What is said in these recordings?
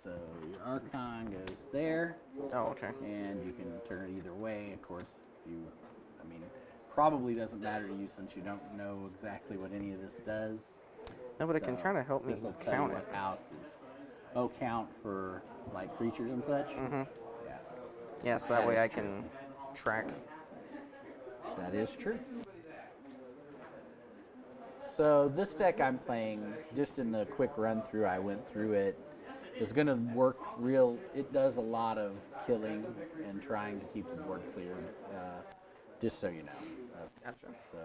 So your Archon goes there, Oh, okay. and you can turn it either way. Of course, I mean, probably doesn't matter to you since you don't know exactly what any of this does. No, but it can try to help me This will tell you count what it. house is. Oh, count for like creatures and such. Mm-hmm. Yeah, Yeah, so that way I can track. that is true. So this deck I'm playing, just in the quick run through, I went through it, is going to work real. It does a lot of killing and trying to keep the board cleared, just so you know. Gotcha. So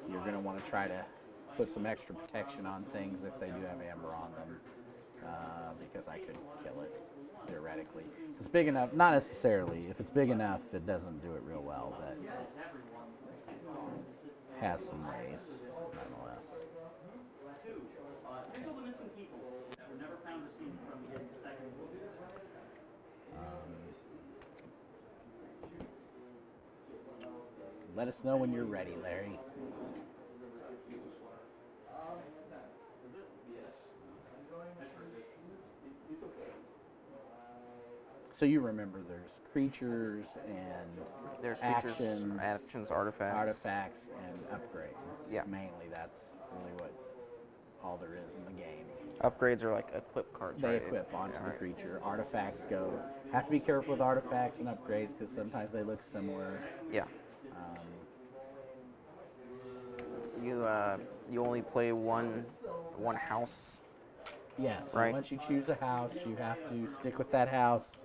you're going to want to try to put some extra protection on things if they do have amber on them, because I could kill it theoretically. If it's big enough, not necessarily. If it's big enough, it doesn't do it real well, but has some ways nonetheless. Let us know when you're ready, Larry. So you remember there's creatures and There's features, actions, artifacts. and upgrades. Yeah. Mainly that's really what all there is in the game. Upgrades are like equip cards, They right? equip onto Yeah, the right. creature. Artifacts go. Have to be careful with artifacts and upgrades because sometimes they look similar. Yeah. You only play one house. Yes. Right. Once you choose a house, you have to stick with that house.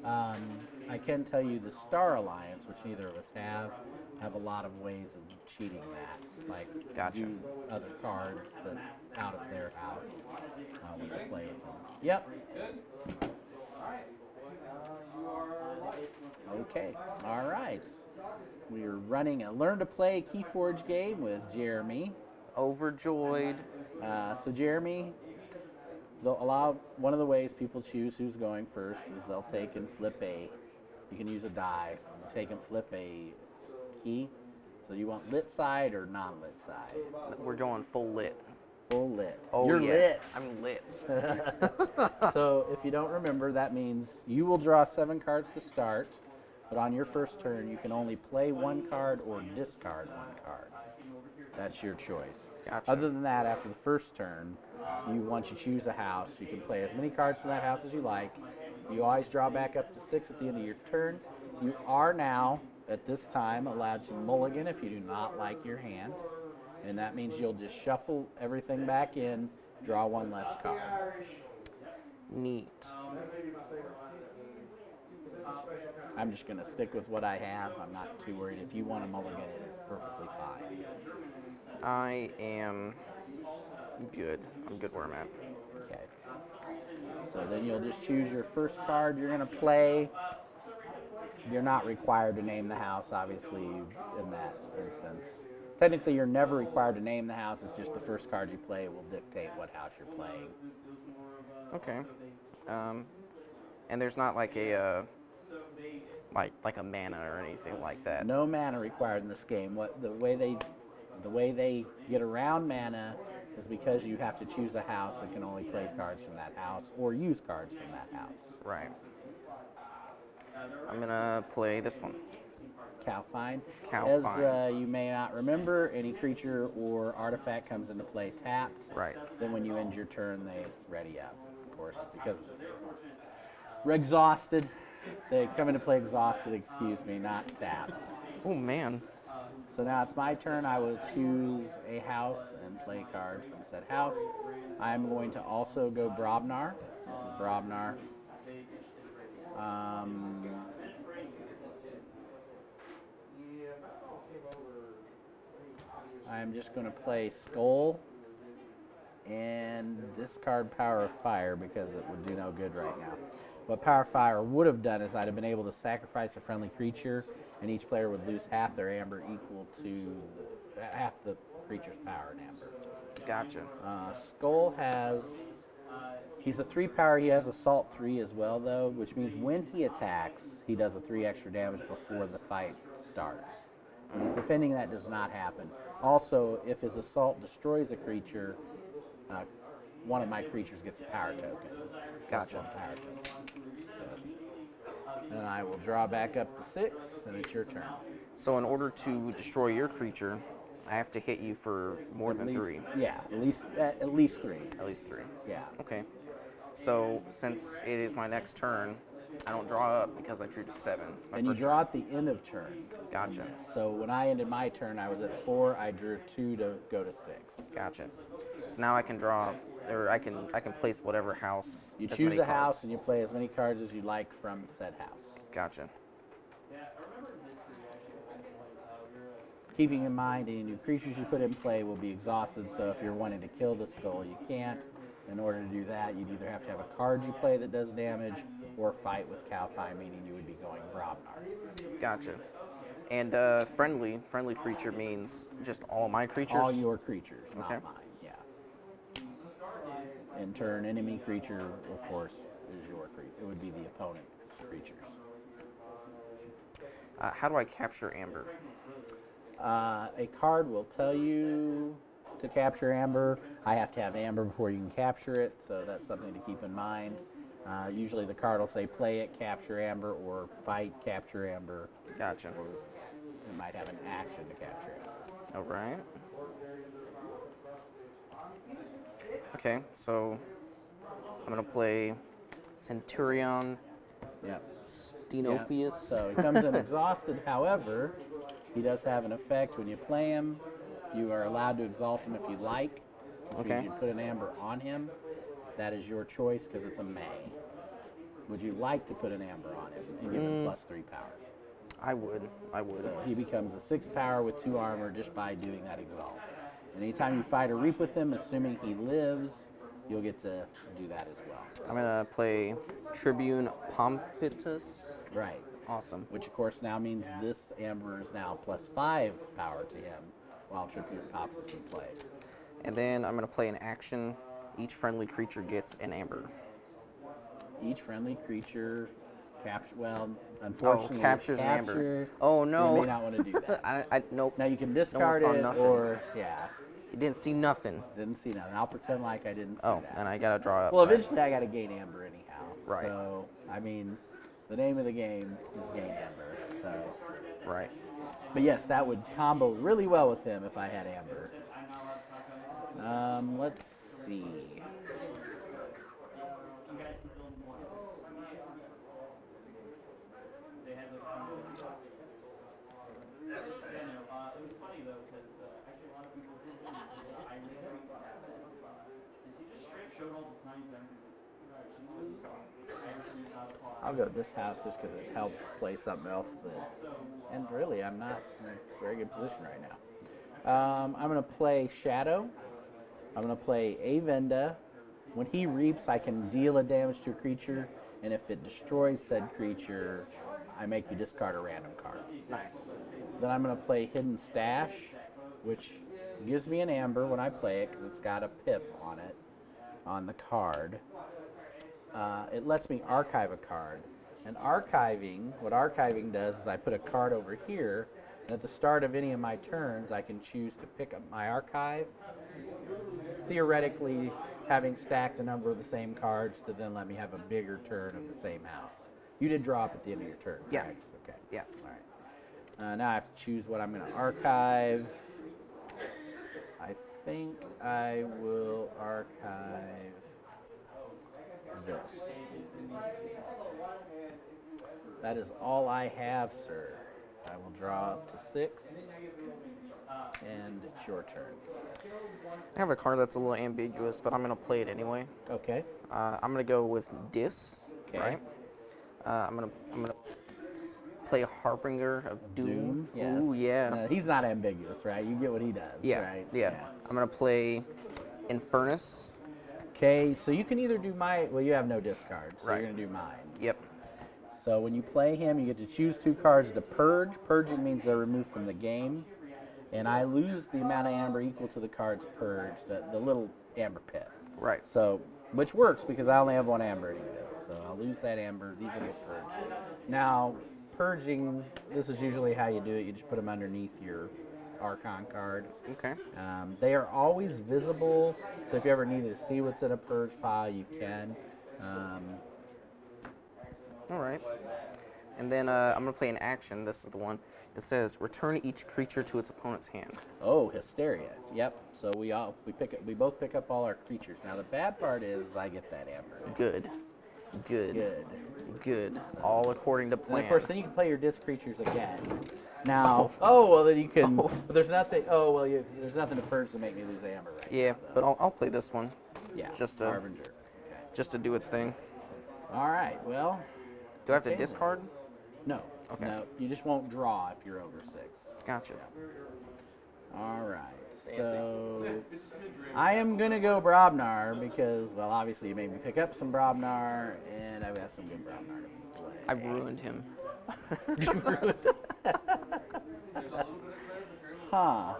I can tell you the Star Alliance, which neither of us have a lot of ways of cheating that. Like Gotcha. do other cards that out of their house when you play with them. Yep. Okay. All right. We are running a Learn to Play KeyForge game with Jeremy. Overjoyed. So Jeremy, one of the ways people choose who's going first is they'll take and flip you can use a die, take and flip a key. So you want lit side or non-lit side? We're going full lit. Full lit. Oh, You're yeah. lit. I'm lit. So if you don't remember, that means you will draw 7 cards to start, but on your first turn you can only play 1 card or discard 1 card. That's your choice. Gotcha. Other than that, after the first turn, once you choose a house, you can play as many cards from that house as you like. You always draw back up to 6 at the end of your turn. You are now, at this time, allowed to mulligan if you do not like your hand. And that means you'll just shuffle everything back in, draw 1 less card. Neat. I'm just going to stick with what I have. I'm not too worried. If you want to mulligan it, it's perfectly fine. I am good. I'm good where I'm at. Okay. So then you'll just choose your first card you're going to play. You're not required to name the house, obviously, in that instance. Technically, you're never required to name the house. It's just the first card you play will dictate what house you're playing. Okay. And there's not like a like a mana or anything like that. No mana required in this game. The way they get around mana is because you have to choose a house and can only play cards from that house or use cards from that house. Right. I'm gonna play this one. Calfine. Calfine. As you may not remember, any creature or artifact comes into play tapped. Right. Then when you end your turn, they ready up, of course, because we're exhausted. They come into play exhausted, excuse me, not tapped. Oh, man. So now it's my turn. I will choose a house and play cards from said house. I'm going to also go Brobnar. This is Brobnar. I'm just going to play Skull and discard Power of Fire because it would do no good right now. What Power of Fire would have done is I'd have been able to sacrifice a friendly creature, and each player would lose half their amber equal to half the creature's power in amber. Gotcha. Skull he's a 3 power. He has Assault 3 as well, though, which means when he attacks, he does a 3 extra damage before the fight starts. When he's defending, that does not happen. Also, if his Assault destroys a creature, one of my creatures gets a power token. Gotcha. One power token. So, then I will draw back up to 6, and it's your turn. So in order to destroy your creature, I have to hit you for more than 3. Yeah, at least 3. At least 3. Yeah. Okay. So since it is my next turn, I don't draw up because I drew to 7. And you draw at the end of turn. Gotcha. So when I ended my turn, I was at 4. I drew 2 to go to 6. Gotcha. So now I can draw, or I can place whatever house. You as choose many a house cards. and you play as many cards as you like from said house. Gotcha. Keeping in mind any new creatures you put in play will be exhausted, so if you're wanting to kill the skull, you can't. In order to do that, you'd either have to have a card you play that does damage, or fight with Kalphai, meaning you would be going Brobnar. Gotcha. And friendly creature means just all my creatures? All your creatures, not Okay. mine, yeah. In turn, enemy creature, of course, is your creature. It would be the opponent's creatures. How do I capture Amber? A card will tell you to capture Amber. I have to have Amber before you can capture it, so that's something to keep in mind. Usually the card will say play it, capture Amber, or fight, capture Amber. Gotcha. Or it might have an action to capture it. All right. Okay, so I'm going to play Centurion Yep. Stenopius. Yeah. So he comes in exhausted. However, he does have an effect when you play him. You are allowed to exalt him if you like. Which means you put an Amber on him. That is your choice because it's a May. Would you like to put an Amber on him and give him +3 power? I would. So he becomes a 6 power with 2 armor just by doing that exalt. And anytime you fight or reap with him, assuming he lives, you'll get to do that as well. I'm going to play Tribune Pompitus. Right. Awesome. Which, of course, now means this Amber is now +5 power to him while Tribune Pompitus in play. And then I'm going to play an action. Each friendly creature gets an Amber. Each friendly creature capture. Well, unfortunately, captures an Amber. Oh no! So you may not want to do that. Nope. Now you can discard saw it, nothing. or yeah, You didn't see nothing. didn't see nothing. I'll pretend like I didn't see Oh, that. and I gotta draw up. Well, right? eventually I got to gain Amber anyhow. Right. So I mean, the name of the game is gain Amber. So. Right. But yes, that would combo really well with him if I had Amber. Let's see. I'll go this house just because it helps play something else. And really, I'm not in a very good position right now. I'm going to play Shadow. I'm going to play Avenda. When he reaps, I can deal a damage to a creature, and if it destroys said creature, I make you discard a random card. Nice. Then I'm going to play Hidden Stash, which gives me an Amber when I play it because it's got a pip on it, on the card. It lets me archive a card. And archiving, what archiving does is I put a card over here, and at the start of any of my turns, I can choose to pick up my archive, theoretically having stacked a number of the same cards to then let me have a bigger turn of the same house. You did draw up at the end of your turn, Yeah. correct? Okay. Yeah. All right. Now I have to choose what I'm going to archive. I think I will archive this. That is all I have, sir. I will draw up to 6, and it's your turn. I have a card that's a little ambiguous, but I'm gonna play it anyway. Okay. I'm gonna go with Dis. Okay. Right. I'm gonna play Harbinger of Doom. Yes. Ooh, yeah. No, he's not ambiguous, right? You get what he does, Yeah. right? Yeah. I'm gonna play Infernus. Okay, so you can either do well, you have no discard, so Right. you're going to do mine. Yep. So when you play him, you get to choose 2 cards to purge. Purging means they're removed from the game. And I lose the amount of amber equal to the card's purge, the little amber pit. Right. So, which works because I only have 1 amber anyways. So I'll lose that amber. These will get purged. Now, purging, this is usually how you do it. You just put them underneath your Archon card. Okay. They are always visible, so if you ever needed to see what's in a purge pile, you can. All right. And then I'm going to play an action. This is the one. It says, return each creature to its opponent's hand. Oh, Hysteria. Yep. So we both pick up all our creatures. Now the bad part is I get that amber. Good. Good. Good. Good. All according to And plan. of course, then you can play your disc creatures again. Now, well, then you can. Oh. But there's nothing. Oh, well, there's nothing to purge to make me lose amber, right? Yeah, now, so. but I'll play this one. Yeah. Just to Harbinger. Okay. just to do its thing. All right. Well. Do I have to okay. discard? No. Okay. No. You just won't draw if you're over 6. Gotcha. All right. So I am gonna go Brobnar because, well, obviously you made me pick up some Brobnar, and I've got some good Brobnar to play. I ruined him. Huh.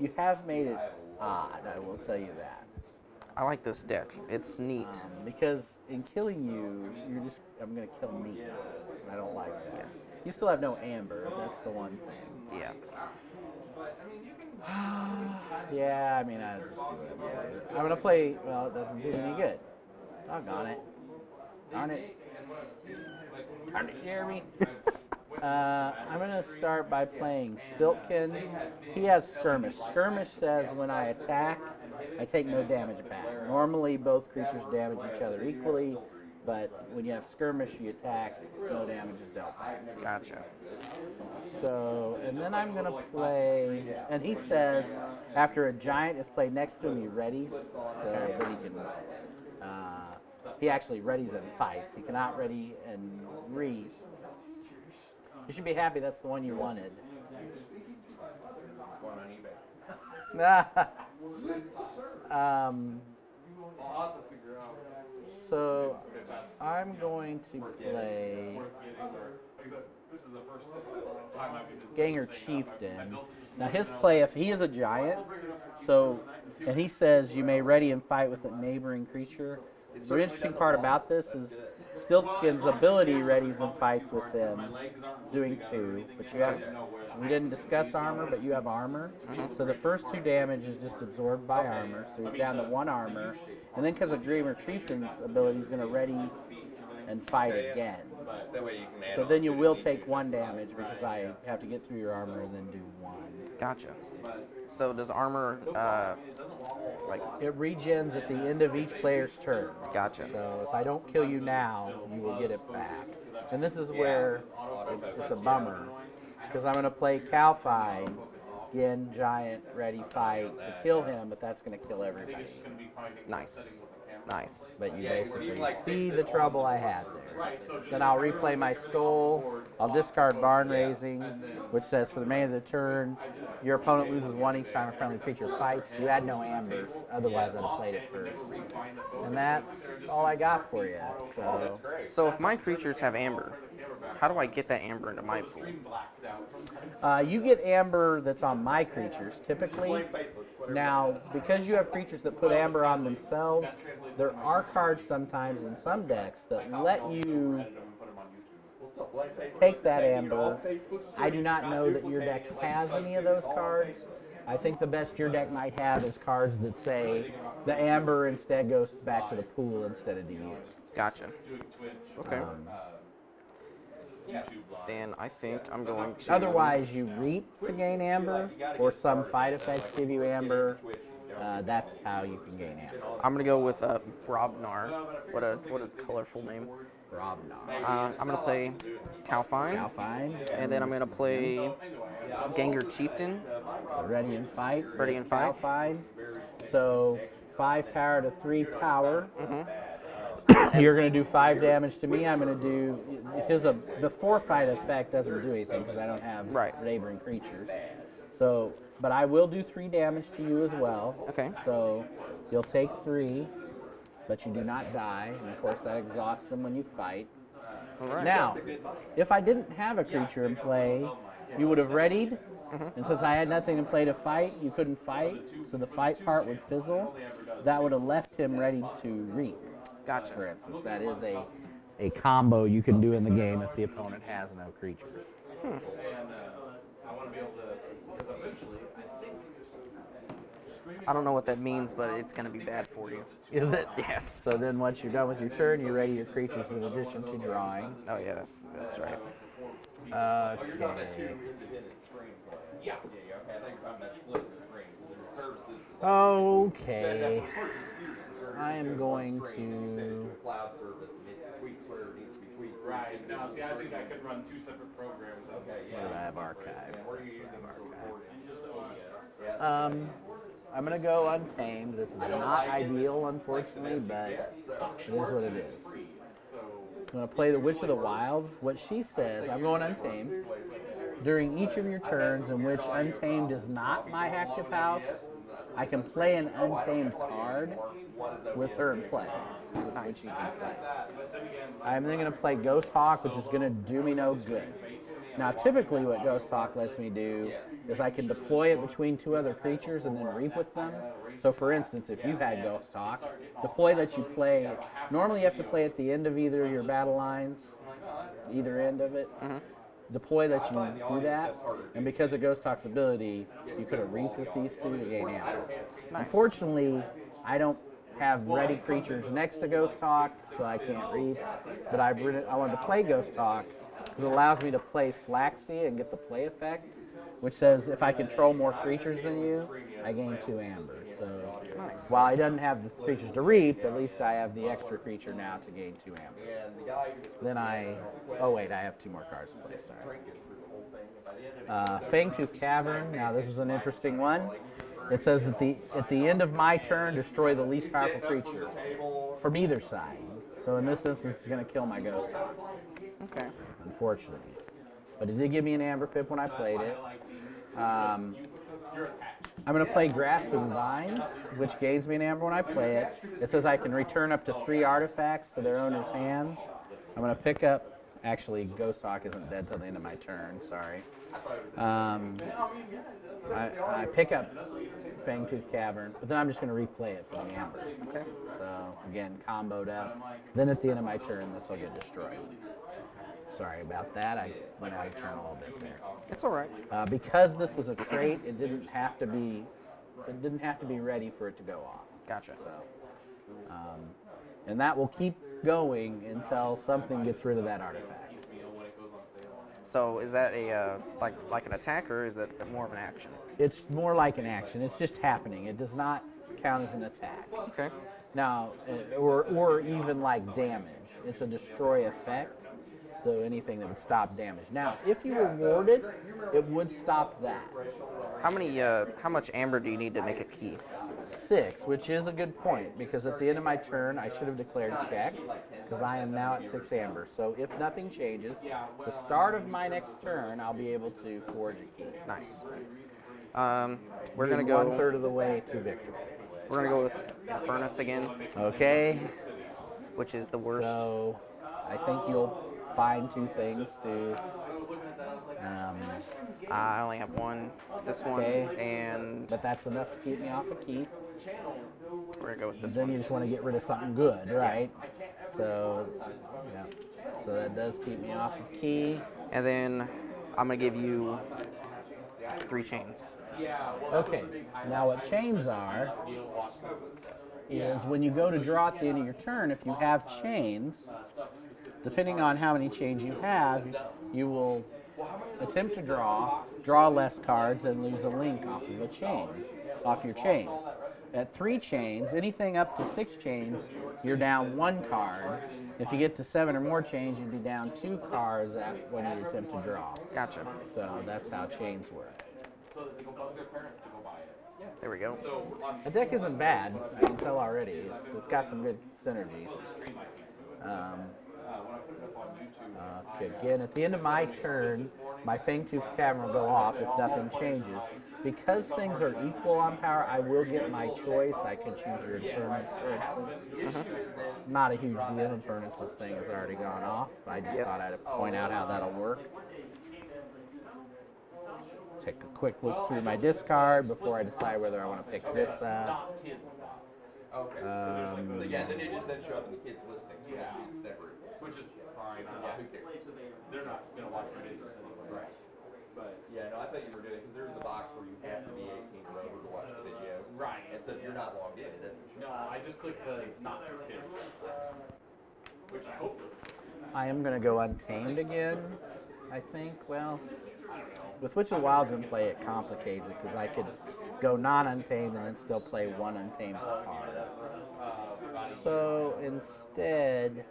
You have made it odd, I will tell you that. I like this deck. It's neat. Because in killing you, I'm going to kill me. I don't like that. You still have no amber. That's the one thing. Yeah. Yeah, I mean, I just do it. I'm going to play, well, it doesn't do any good. Doggone it. Darn it. Darn it, Jeremy. I'm going to start by playing Stiltkin. He has Skirmish. Skirmish says when I attack, I take no damage back. Normally, both creatures damage each other equally, but when you have Skirmish, you attack, no damage is dealt back. Gotcha. So, and then I'm going to play, and he says after a giant is played next to him, he readies, so that he can, he actually readies and fights. He cannot ready and read. You should be happy that's the one you wanted. So I'm going to play Ganger Chieftain. Now his play, if he is a giant, so, and he says you may ready and fight with a neighboring creature. The interesting part about this is Stiltskin's ability readies and fights with them, doing 2. But you have, we didn't discuss armor, but you have armor. So the first 2 damage is just absorbed by armor. So he's down to 1 armor. And then because of Ganger Chieftain's ability, he's going to ready and fight again. So then you will take 1 damage because I have to get through your armor and then do 1. Gotcha. So does armor, like... It regens at the end of each player's turn. Gotcha. So if I don't kill you now, you will get it back. And this is where it's a bummer, because I'm going to play Calfine, again, giant, ready, fight, to kill him, but that's going to kill everybody. Nice. Nice. But you basically see the trouble I had there. Then I'll replay my Skull. I'll discard Barn Raising, which says for the remainder of the turn, your opponent loses 1 each time a friendly creature fights. You had no ambers, otherwise I'd have played it first. And that's all I got for you. So if my creatures have amber, how do I get that amber into my pool? You get amber that's on my creatures, typically. Now, because you have creatures that put amber on themselves, there are cards sometimes in some decks that let you take that amber. I do not know that your deck has any of those cards. I think the best your deck might have is cards that say the amber instead goes back to the pool instead of to you. Gotcha. Okay. Then I think I'm going to... Otherwise, you reap to gain amber, or some fight effects give you amber. That's how you can gain amber. I'm going to go with Brobnar. What a colorful name. Brobnar. I'm going to play Calfine. Calfine. And then I'm going to play Ganger Chieftain. So ready and fight. Ready and fight. Calfine. So 5 power to 3 power. You're going to do 5 damage to me. I'm going to do, because the forfight effect doesn't do anything because I don't have neighboring creatures. So, but I will do 3 damage to you as well. Okay. So you'll take 3, but you do not die. And of course that exhausts them when you fight. All right. Now, if I didn't have a creature in play, you would have readied. And since I had nothing in play to fight, you couldn't fight. So the fight part would fizzle. That would have left him ready to reap. Gotcha. For instance, that is a combo you can do in the game if the opponent has no creatures. I don't know what that means, but it's going to be bad for you. Is it? Yes. So then once you're done with your turn, you ready your creatures in addition to drawing. Oh yeah, that's right. Okay. Okay. I am going to. Right. Now, see, I think I could run two separate programs. What do I have archived? I'm going to go Untamed. This is not ideal, unfortunately, but it is what it is. I'm going to play the Witch of the Wilds. What she says, I'm going Untamed. During each of your turns in which Untamed is not my active house, I can play an Untamed card with her in play. Nice. I'm then going to play Ghost Hawk, which is going to do me no good. Now, typically what Ghost Hawk lets me do is I can deploy it between two other creatures and then reap with them. So, for instance, if you had Ghost Hawk, deploy that you play, normally you have to play at the end of either your battle lines, either end of it. Deploy that you do that, and because of Ghost Hawk's ability, you could have reaped with these two to gain ammo. Nice. Unfortunately, I don't have ready creatures next to Ghost Hawk, so I can't reap. But I wanted to play Ghost Hawk because it allows me to play Flaxy and get the play effect, which says if I control more creatures than you, I gain 2 amber. So Nice. while I doesn't have the creatures to reap, at least I have the extra creature now to gain 2 amber. Then oh wait, I have 2 more cards to play, sorry. Fangtooth Cavern, now this is an interesting one. It says that at the end of my turn, destroy the least powerful creature from either side. So in this instance, it's going to kill my Ghost Hawk. Okay. Unfortunately. But it did give me an Amber Pip when I played it. I'm going to play Grasping Vines, which gains me an Amber when I play it. It says I can return up to 3 artifacts to their owner's hands. I'm going to pick up, actually, Ghost Hawk isn't dead till the end of my turn, sorry. I pick up Fangtooth Cavern, but then I'm just going to replay it for the Amber. Okay. So, again, comboed up. Then at the end of my turn, this will get destroyed. Sorry about that. I went out of turn a little bit there. It's all right. Because this was a trait, it didn't have to be ready for it to go off. Gotcha. So, and that will keep going until something gets rid of that artifact. So is that a like an attack, or is that more of an action? It's more like an action. It's just happening. It does not count as an attack. Okay. Now, or even like damage. It's a destroy effect. So anything that would stop damage. Now, if you reward it, it would stop that. How much amber do you need to make a key? 6, which is a good point, because at the end of my turn, I should have declared check, because I am now at 6 amber. So if nothing changes, the start of my next turn, I'll be able to forge a key. Nice. We're gonna go 1/3 of the way to victory. We're gonna go with Infernus again, Okay. which is the worst. So I think you'll find 2 things to. I only have one. This one, Okay. and But that's enough to keep me off a key. we're gonna go with this Then one. you just want to get rid of something good, right? So, yeah. So that does keep me off of key. And then I'm gonna give you 3 chains. Okay. Now what chains are is when you go to draw at the end of your turn, if you have chains, depending on how many chains you have, you will attempt to draw less cards, and lose a link off of a chain, off your chains. At 3 chains, anything up to 6 chains, you're down 1 card. If you get to 7 or more chains, you'd be down 2 cards when you attempt to draw. Gotcha. So that's how chains work. There we go. The deck isn't bad. I can tell already. It's got some good synergies. Okay, again, at the end of my turn, my Fangtooth Cavern will go off if nothing changes. Because things are equal on power, I will get my choice. I can choose your Infernus, for instance. Not a huge deal. Infernus' thing has already gone off. I just thought I'd point out how that'll work. Take a quick look through my discard before I decide whether I want to pick this up. Yeah, then it just show up in the kids' listing. Yeah, separate, which is fine. Who cares? They're not gonna watch my videos anyway. Right. But yeah, no, I thought you were doing it because there's a box where you have to be 18 or over to watch the video. Right. And so if you're not logged in, it doesn't show. No, I just clicked the not for kids, which I hope doesn't. I am going to go Untamed again, I think. Well, with Witch of the Wilds and play, it complicates it because I could go non-Untamed and then still play one Untamed card. So instead,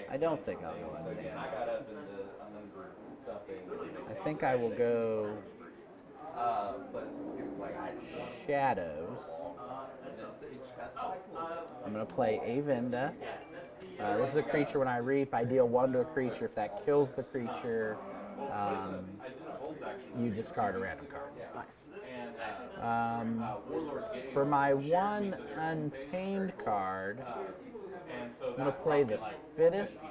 I don't think I'll go Untamed. I got up into 100 something. I think I will go But it was like I Shadows. I'm going to play Avenda. This is a creature when I reap, I deal 1 to a creature. If that kills the creature, you discard a random card. Nice. For my 1 Untamed card, I'm going to play the Fittest.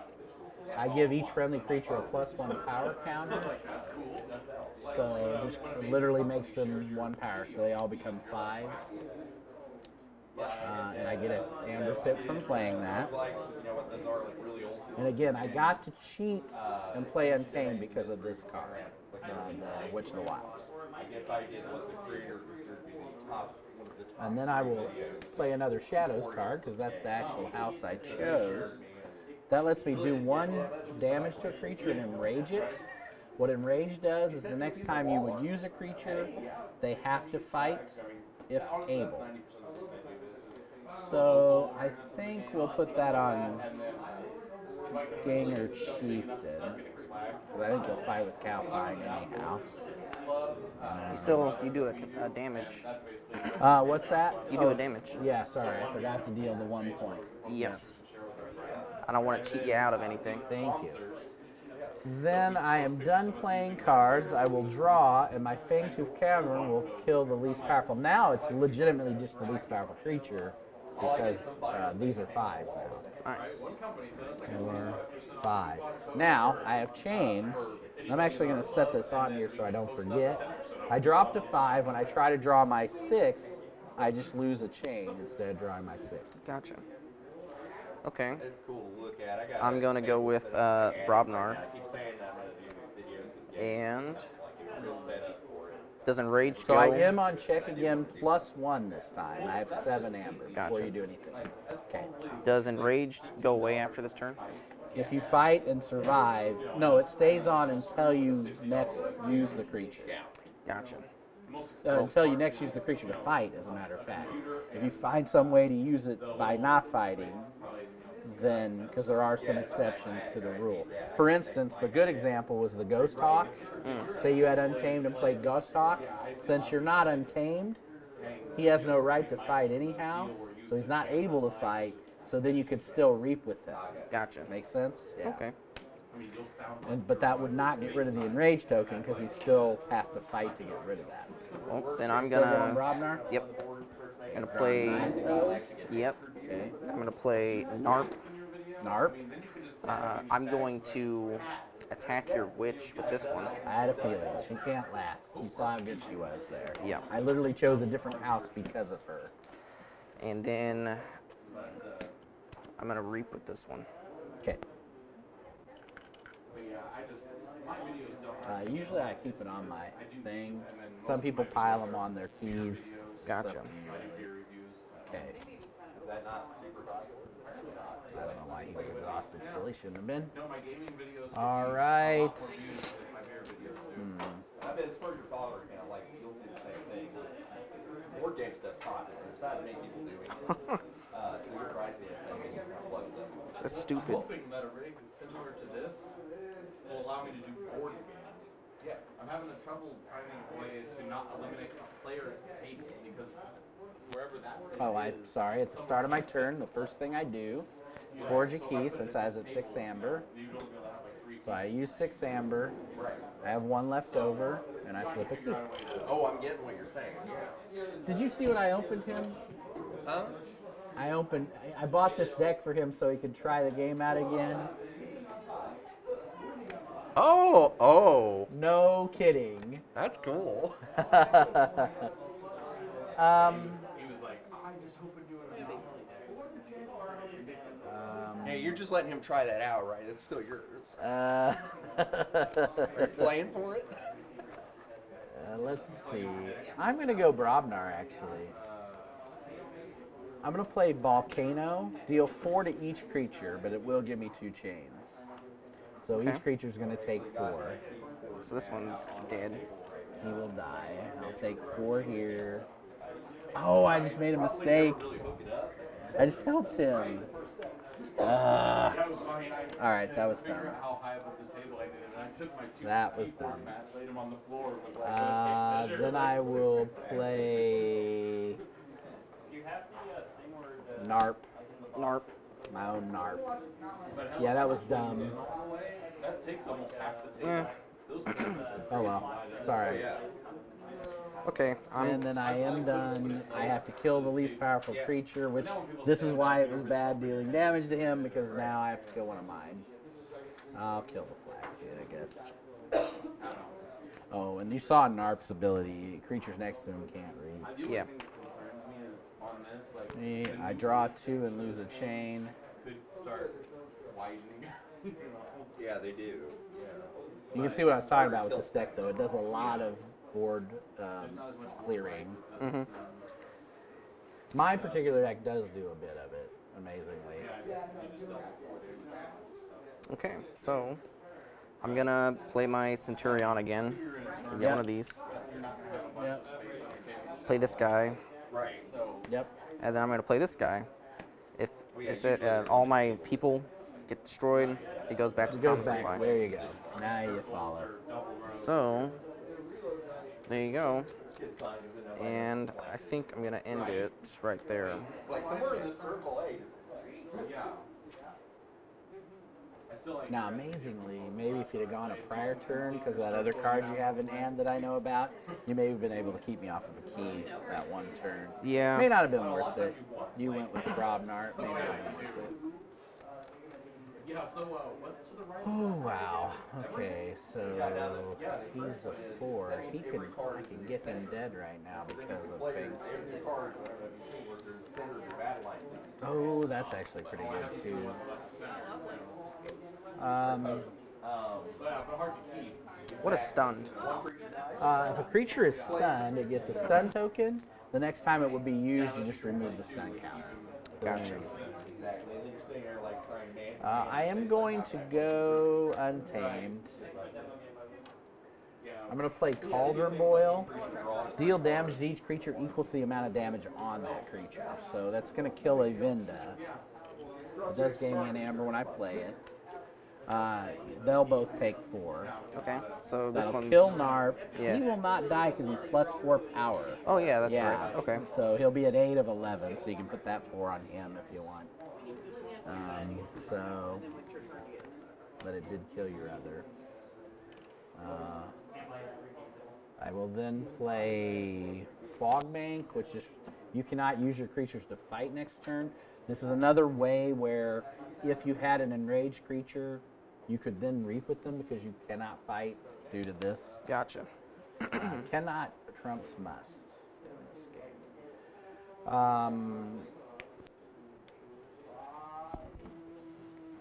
I give each friendly creature a +1 power counter. So it just literally makes them 1 power, so they all become 5s. And I get an Amber Pip from playing that. And again, I got to cheat and play Untamed because of this card, the Witch of the Wilds. And then I will play another Shadows card because that's the actual house I chose. That lets me do 1 damage to a creature and enrage it. What Enrage does is the next time you would use a creature, they have to fight if able. So I think we'll put that on Ganger Chieftain, because I think he'll fight with Calcine anyhow. You do a damage. What's that? You do a damage. Yeah, sorry, I forgot to deal the 1 point. Yes. I don't want to cheat you out of anything. Thank you. Then I am done playing cards. I will draw, and my Fangtooth Cavern will kill the least powerful. Now it's legitimately just the least powerful creature because these are 5s now. Nice. 4, 5. Now I have chains. I'm actually going to set this on here so I don't forget. I dropped a 5. When I try to draw my 6th, I just lose a chain instead of drawing my 6th. Gotcha. Okay. It's cool to look at. I'm going to go with Brobnar. And does Enrage go? So I am on check again, +1 this time. I have 7 amber before Gotcha. you do anything. Okay. Does Enraged go away after this turn? If you fight and survive, no, it stays on until you next use the creature. Gotcha. Until you next use the creature to fight, as a matter of fact. If you find some way to use it by not fighting, then, because there are some exceptions to the rule. For instance, the good example was the Ghost Hawk. Say you had Untamed and played Ghost Hawk. Since you're not Untamed, he has no right to fight anyhow, so he's not able to fight, so then you could still reap with him. Gotcha. Make sense? Yeah. Okay. But that would not get rid of the Enrage token because he still has to fight to get rid of that. Well, then I'm Still going gonna. Brobnar? Yep. Gonna play. Yep. Okay. I'm gonna play Narp. Narp. I'm going to attack your witch with this one. I had a feeling. She can't last. You saw how good she was there. Yeah. I literally chose a different house because of her. And then I'm gonna reap with this one. Okay. Usually I keep it on my thing. Some people pile them on their keys. Gotcha. Okay. I don't know why he was exhausted still. He shouldn't have been. All right. I bet it's for your father account, like you'll see the same thing. Board game stuff's popular. There's not many people doing it. So you're right there. That's stupid. Hoping that a rig similar to this will allow me to do board games. Yeah, I'm having a trouble finding a way to not eliminate a player's table because wherever that. Oh, I'm sorry. At the start of my turn, the first thing I do is forge a key since I was at 6 amber. So I use 6 amber. I have 1 left over, and I flip a key. Oh, I'm getting what you're saying. Yeah. Did you see what I opened him? Huh? I bought this deck for him so he could try the game out again. Oh, No kidding. that's cool. He was like, I just hope we're doing a Hey, you're just letting him try that out, right? It's still yours. Are you playing for it? let's see. I'm going to go Brobnar, actually. I'm going to play Volcano, deal 4 to each creature, but it will give me 2 chains. So Okay. each creature is going to take 4. So this one's dead. He will die. I'll take 4 here. Oh, I just made a mistake. I just helped him. All right, that was dumb. How high above the table I did it, and I took my 2 That was KeyForge dumb. mats, laid them on the floor with like a tape measure. Then I will play NARP, Narp. my own NARP. But hell, Yeah, that was dumb. that takes almost half the Yeah. table. Those things are Oh well, it's all right. Okay. And then I am done. I have to kill the least powerful creature, which this is why it was bad dealing damage to him, because now I have to kill one of mine. I'll kill the Flaxseed, I guess. Oh, and you saw Narp's ability. Creatures next to him can't read. Yeah. I draw 2 and lose a chain. could start widening. Yeah, they do. You can see what I was talking about with this deck, though. It does a lot of board clearing. Mm-hmm. My particular deck does do a bit of it, amazingly. Okay. So I'm gonna play my Centurion again. Get Yep. one of these. Yep. Play this guy, Right. So Yep. and then I'm gonna play this guy. If it's all my people get destroyed, it goes back to It goes common back. supply. There you go. Now you follow. So there you go. And I think I'm gonna end it right there. like somewhere in this circle, hey. Yeah. I still like Now, amazingly, maybe if you'd have gone a prior turn, because of that other card you have in hand that I know about, you may have been able to keep me off of a key that one turn. Yeah. May not have been worth it. You went with the Brobnar. Maybe not have been worth it. Yeah, so what's to the right? Oh, wow. Okay, so he's a 4. I can get him dead right now because of Fate. Oh, that's actually pretty good, too. What is stunned? If a creature is stunned, it gets a stun token. The next time it would be used, you just remove the stun counter. Gotcha. I am going to go Untamed. I'm going to play Cauldron Boil. Deal damage to each creature equal to the amount of damage on that creature. So that's going to kill a Vinda. It does gain me an Amber when I play it. They'll both take 4. Okay. So this That'll one's kill Narp. Yeah. He will not die because he's +4 power. Oh yeah, that's Yeah. right. Okay. So he'll be at 8 of 11, so you can put that 4 on him if you want. But it did kill your other. I will then play Fogbank, which is you cannot use your creatures to fight next turn. This is another way where if you had an enraged creature, you could then reap with them because you cannot fight due to this. Gotcha. Cannot trumps must in this game.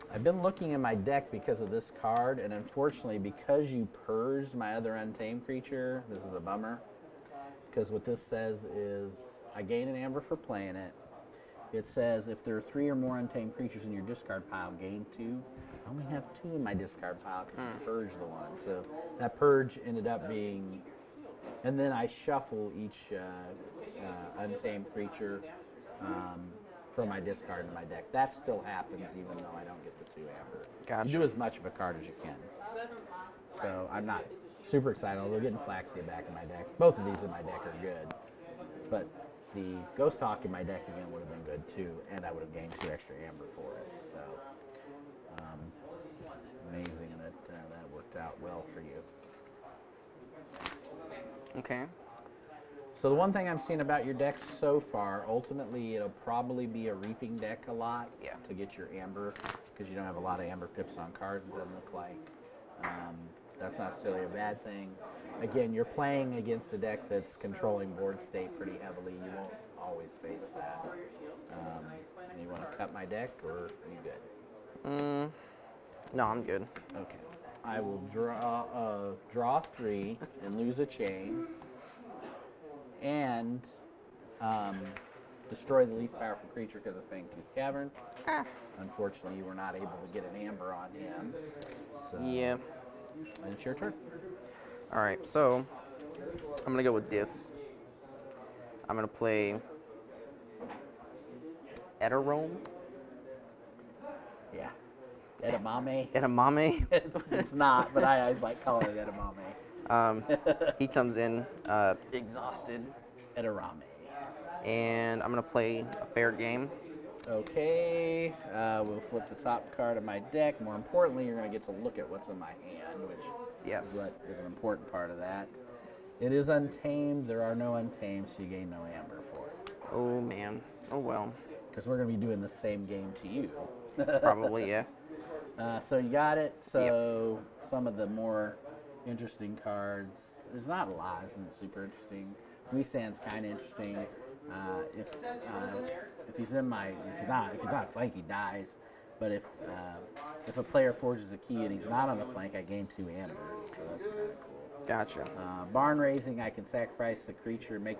I've been looking in my deck because of this card, and unfortunately, because you purged my other Untamed creature, this is a bummer. Because what this says is, I gain an Amber for playing it. It says if there are 3 or more Untamed creatures in your discard pile, gain 2. I only have 2 in my discard pile because you purged the one. So that purge ended up being, and then I shuffle each Untamed creature from my discard in my deck. That still happens even though I don't get the 2 Amber. Gotcha. You do as much of a card as you can. So I'm not super excited, although getting Flaxseed back in my deck. Both of these in my deck are good. But the Ghost Hawk in my deck again would have been good too, and I would have gained 2 extra Amber for it. So amazing that that worked out well for you. Okay. So the one thing I'm seeing about your deck so far, ultimately it'll probably be a reaping deck a lot to get your Amber, because you don't have a lot of Amber pips on cards, it doesn't look like. That's not necessarily a bad thing. Again, you're playing against a deck that's controlling board state pretty heavily. You won't always face that. And you want to cut my deck, or are you good? No, I'm good. Okay. I will draw 3 and lose a chain, and destroy the least powerful creature because of Fangtooth Cavern. Unfortunately, you were not able to get an amber on him. So, Yeah. and it's your turn. All right, so I'm gonna go with this. I'm gonna play Eterome. Yeah. Edamame. Edamame. It's not, but I always like calling it edamame. He comes in exhausted, Edamame. and I'm gonna play a fair game. Okay, we'll flip the top card of my deck. More importantly, you're going to get to look at what's in my hand, which Yes. is what is an important part of that. It is untamed. There are no untamed, so you gain no amber for it. Oh man. Oh well. Because we're going to be doing the same game to you. Probably, yeah. So you got it. So some of the more interesting cards. There's not a lot. Isn't super interesting. Muisan's kind of interesting. If he's on flank, he dies. But if a player forges a key and he's not on the flank, I gain 2 amber. So that's kind of cool. Gotcha. Barn raising, I can sacrifice the creature and make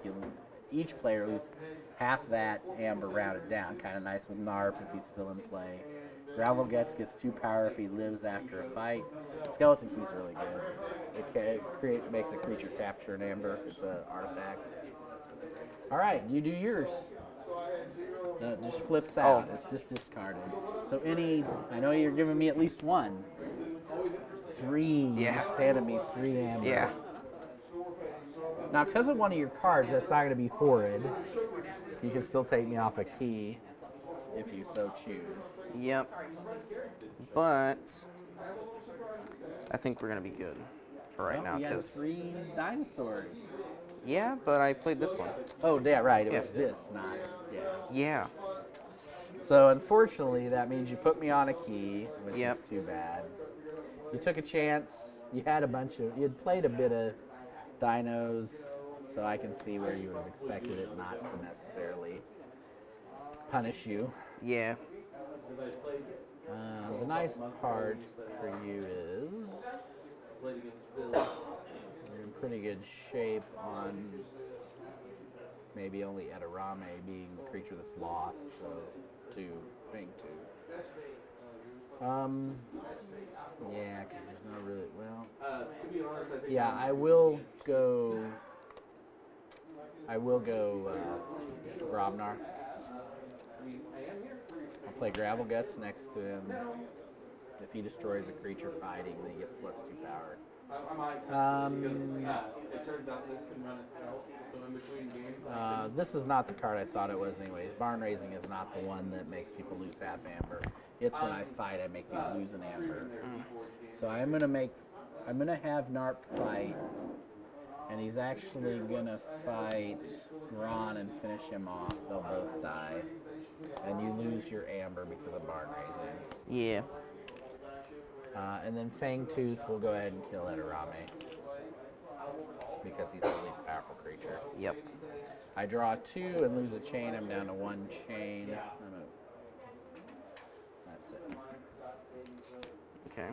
each player lose half that amber rounded down. Kind of nice with Narp if he's still in play. Gravel gets 2 power if he lives after a fight. Skeleton Key's really good. It makes a creature capture an amber. It's an artifact. All right, you do yours. Just flips out. It's just discarded. So I know you're giving me at least 1. 3. You just handed me 3 amber. Yeah. Now, because of one of your cards, that's not going to be horrid. You can still take me off a key if you so choose. Yep. But I think we're gonna be good for right now. You got Cause 3 dinosaurs. yeah, but I played this one. Oh, yeah, right. It Yeah. was this, not. Yeah. Yeah. So, unfortunately, that means you put me on a key, which Yep. is too bad. You took a chance. You had played a bit of dinos, so I can see where you would have expected it not to necessarily punish you. Yeah. The nice part for you is you're in pretty good shape on maybe only Eterame being the creature that's lost, so 2 thing 2. Yeah, because there's no really, yeah, I will go Grobnar. I'll play Gravel Guts next to him. If he destroys a creature fighting, then he gets +2 power. It turns out this can run itself, so in between games. This is not the card I thought it was anyways. Barn Raising is not the one that makes people lose half amber. It's when I fight, I make you lose an amber. So I'm gonna have Narp fight, and he's actually gonna fight Ron and finish him off. They'll both die. And you lose your amber because of Barn Raising. Yeah. And then Fangtooth will go ahead and kill Eterame because he's the least powerful creature. Yep. I draw 2 and lose a chain. I'm down to 1 chain. That's it. Okay.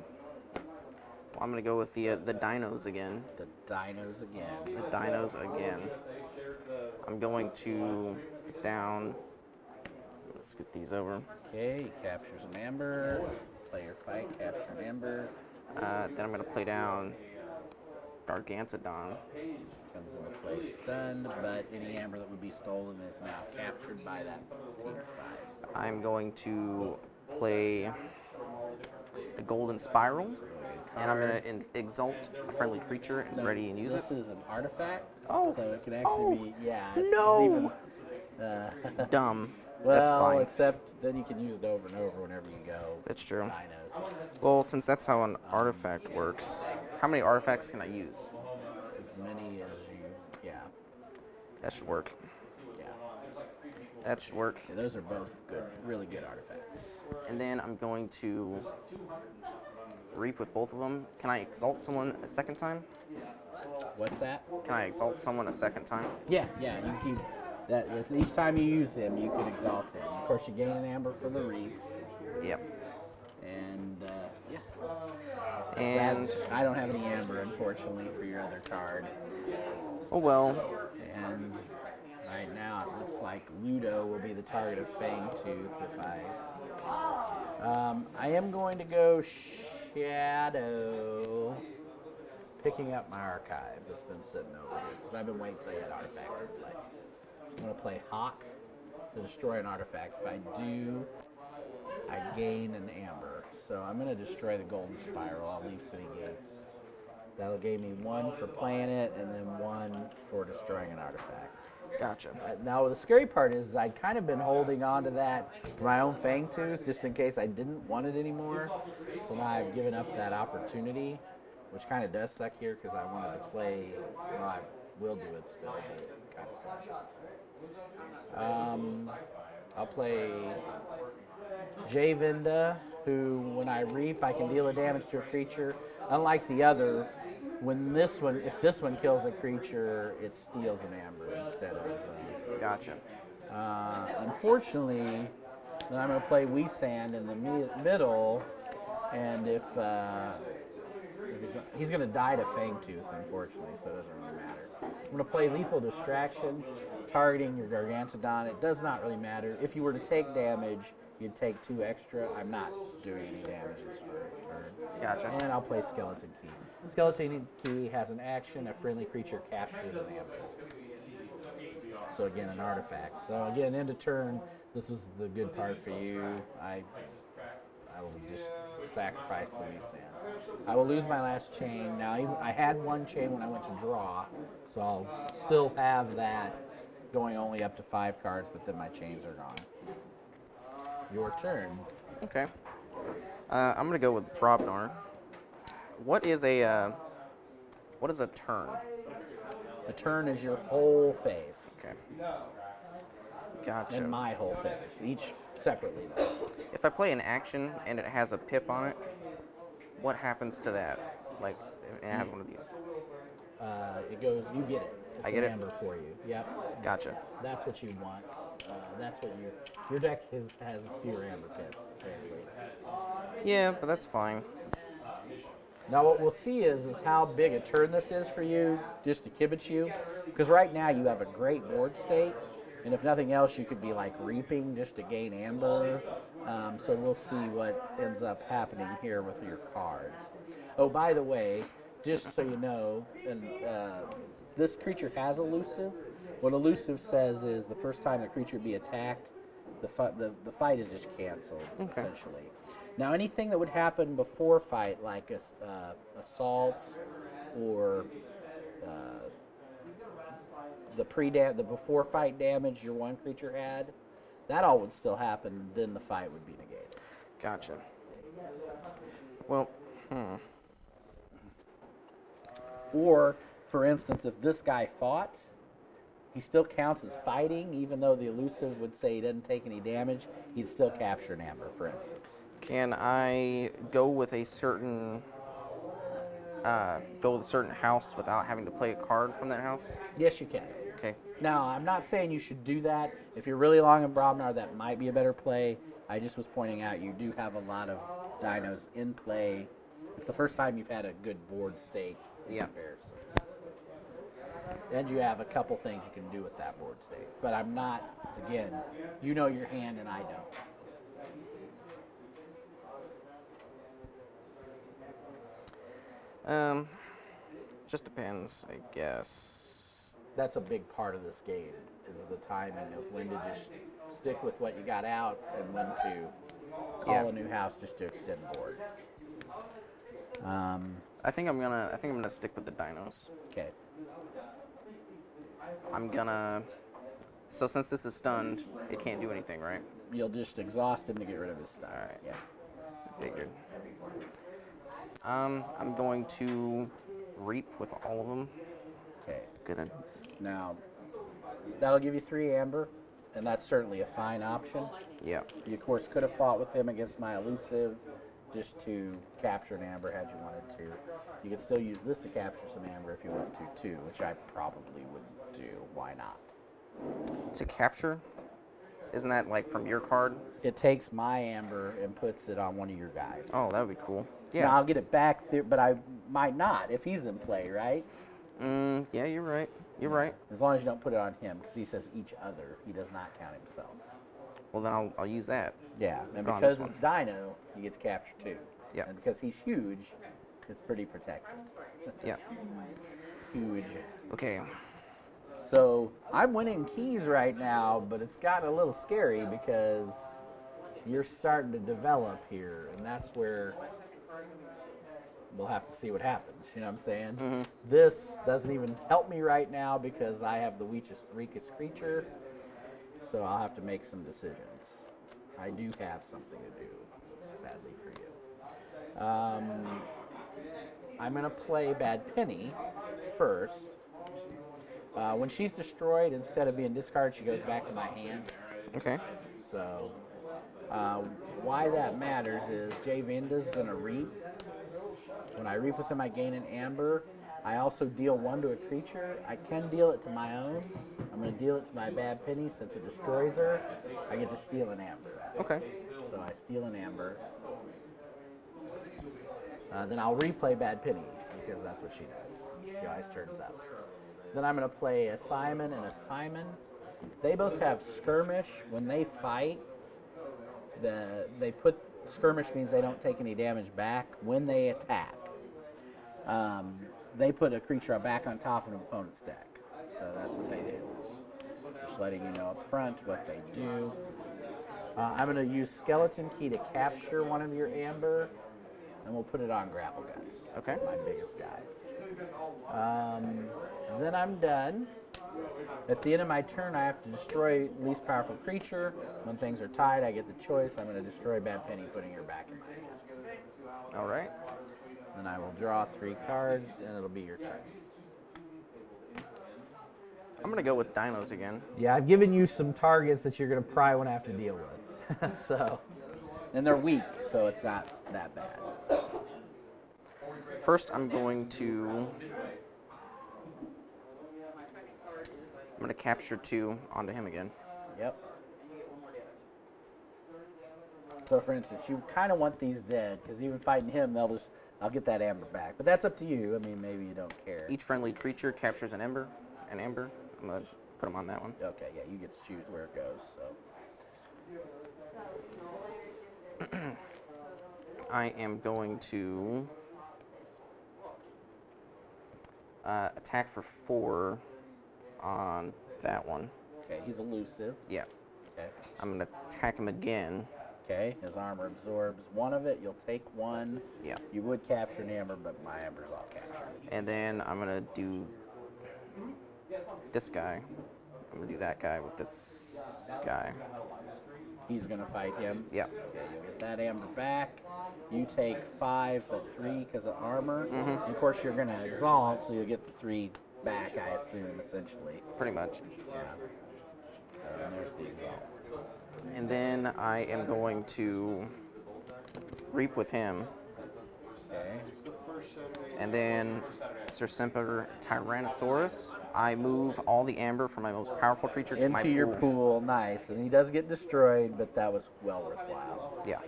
Well, I'm gonna go with the dinos again. The dinos again. The dinos again. I'm going to put down. Let's get these over. Okay, he captures an amber. Play your fight, capture an amber. Then I'm gonna play down Gargantodon. Comes into play stunned, but any amber that would be stolen is now captured by that team's side. I'm going to play the Golden Spiral, and I'm gonna exalt a friendly creature and ready and use it. This is an artifact, Oh. so it can actually be, yeah. It's No. Even, Dumb. well, That's fine. except then you can use it over and over whenever you go. That's true. Dinos. Well, since that's how an artifact works, how many artifacts can I use? As many as you, yeah. That should work. Yeah. That should work. Yeah, those are both good, really good artifacts. And then I'm going to reap with both of them. Can I exalt someone a second time? What's that? Can I exalt someone a second time? Yeah, you keep that. Each time you use him, you can exalt him. Of course, you gain an amber for the reefs, Yep. and yeah. And I don't have any amber, unfortunately, for your other card. oh well. And right now it looks like Ludo will be the target of Fangtooth if I am going to go Shadow, picking up my archive that's been sitting over here because I've been waiting till you had artifacts in play. I'm going to play Hawk to destroy an artifact. If I do, I gain an amber. So I'm going to destroy the Golden Spiral. I'll leave City Gates. That'll give me 1 for playing it and then 1 for destroying an artifact. Gotcha. Now the scary part is I'd kind of been holding on to that for my own Fangtooth just in case I didn't want it anymore. So now I've given up that opportunity, which kind of does suck here because I wanted to play. Well, I will do it still, but it kind of sucks. I'll play Javinda, who when I reap I can deal a damage to a creature. Unlike the other, if this one kills a creature, it steals an amber instead of. Gotcha. Unfortunately, then I'm going to play Weesand in the middle, and if he's going to die to Fangtooth, unfortunately, so it doesn't really matter. I'm going to play Lethal Distraction, targeting your Gargantodon. It does not really matter. If you were to take damage, you'd take 2 extra. I'm not doing any damage this turn. Gotcha. And I'll play Skeleton Key. Skeleton Key has an action. A friendly creature captures an amber. So again, an artifact. So again, end of turn. This was the good part for you. I will just sacrifice the Weesand. I will lose my last chain. Now, I had 1 chain when I went to draw, so I'll still have that going only up to 5 cards, but then my chains are gone. Your turn. Okay. I'm gonna go with Brobnar. What is a turn? A turn is your whole phase. Okay. Gotcha. And my whole phase, each separately though. If I play an action and it has a pip on it, what happens to that? Like, it has one of these. It goes, you get it. It's I get an it? amber for you. Yep. Gotcha. That's what you want. That's what your deck has fewer amber pits, apparently. Yeah, but that's fine. Now what we'll see is how big a turn this is for you, just to kibitz you. Because right now you have a great board state, and if nothing else, you could be like reaping just to gain amber. So we'll see what ends up happening here with your cards. Oh, by the way, just so you know, and this creature has elusive. What elusive says is the first time the creature be attacked, the fight is just canceled, essentially. Now, anything that would happen before fight, like assault or the before fight damage your one creature had, that all would still happen. Then the fight would be negated. Gotcha. Well, Or, for instance, if this guy fought, he still counts as fighting, even though the elusive would say he doesn't take any damage. He'd still capture an amber, for instance. can I go with a certain house without having to play a card from that house? Yes, you can. Okay. Now, I'm not saying you should do that. If you're really long in Brobnar, that might be a better play. I just was pointing out you do have a lot of dinos in play. It's the first time you've had a good board state in comparison. And you have a couple things you can do with that board state. But I'm not, again, you know your hand and I don't. Just depends, I guess. That's a big part of this game, is the timing of when to just stick with what you got out and when to call a new house just to extend board. I think I'm gonna stick with the dinos. Okay. So since this is stunned, it can't do anything, right? You'll just exhaust him to get rid of his stuff. All right. Yeah. Figured. I'm going to reap with all of them. Okay. Gonna. Now, that'll give you 3 amber, and that's certainly a fine option. Yeah. You, of course, could have fought with him against my elusive just to capture an amber had you wanted to. You could still use this to capture some amber if you want to, too, which I probably wouldn't do. Why not? To capture Isn't that like from your card? It takes my amber and puts it on one of your guys. Oh, that would be cool. Now, Yeah. I'll get it back there, but I might not if he's in play, right? Yeah, you're right. You're right. As long as you don't put it on him, because he says each other. He does not count himself. Well, then I'll use that. Yeah, and Put on because this it's Dino, you get to capture 2. Yeah. And because he's huge, it's pretty protected. Yeah. Huge. Okay. So I'm winning keys right now, but it's gotten a little scary because you're starting to develop here, and that's where we'll have to see what happens. You know what I'm saying? This doesn't even help me right now because I have the weakest creature, so I'll have to make some decisions. I do have something to do, sadly for you. I'm going to play Bad Penny first. When she's destroyed, instead of being discarded, she goes back to my hand. Okay. So, why that matters is Jay Vinda's going to reap. When I reap with him, I gain an amber. I also deal 1 to a creature. I can deal it to my own. I'm going to deal it to my Bad Penny since it destroys her. I get to steal an amber. Okay. So I steal an amber. Then I'll replay Bad Penny because that's what she does. She always turns up. Then I'm going to play a Simon and a Simon. They both have skirmish. When they fight, they put skirmish means they don't take any damage back when they attack. They put a creature back on top of an opponent's deck. So that's what they do. Just letting you know up front what they do. I'm going to use Skeleton Key to capture one of your amber, and we'll put it on Grapple Guts. Okay. That's my biggest guy. Then I'm done. At the end of my turn, I have to destroy least powerful creature. When things are tied, I get the choice. I'm going to destroy Bad Penny, putting her back in my hand. All right. Then I will draw 3 cards, and it'll be your turn. I'm going to go with dinos again. Yeah, I've given you some targets that you're going to probably want to have to deal with. So, and they're weak, so it's not that bad. First, I'm going to capture 2 onto him again. Yep. So, for instance, you kind of want these dead, because even fighting him, I'll get that amber back. But that's up to you. I mean, maybe you don't care. Each friendly creature captures an amber. I'm going to put him on that one. Okay, yeah, you get to choose where it goes. So. I am going to attack for 4 on that one. Okay, he's elusive. Yeah. Okay. I'm going to attack him again. Okay, his armor absorbs 1 of it. You'll take 1. Yeah. You would capture an amber, but my amber's all captured. And then I'm going to do this guy. I'm going to do that guy with this guy. He's going to fight him. Yeah. Okay, you'll get that amber back. You take 5, but 3 because of armor. And of course, you're going to exalt, so you'll get the 3 back, I assume, essentially. Pretty much. Yeah. So there's the exalt. And then I am going to reap with him. Okay. And then Sir Semper Tyrannosaurus. I move all the amber from my most powerful creature to my Into your pool, nice. And he does get destroyed, but that was well worthwhile. Yeah.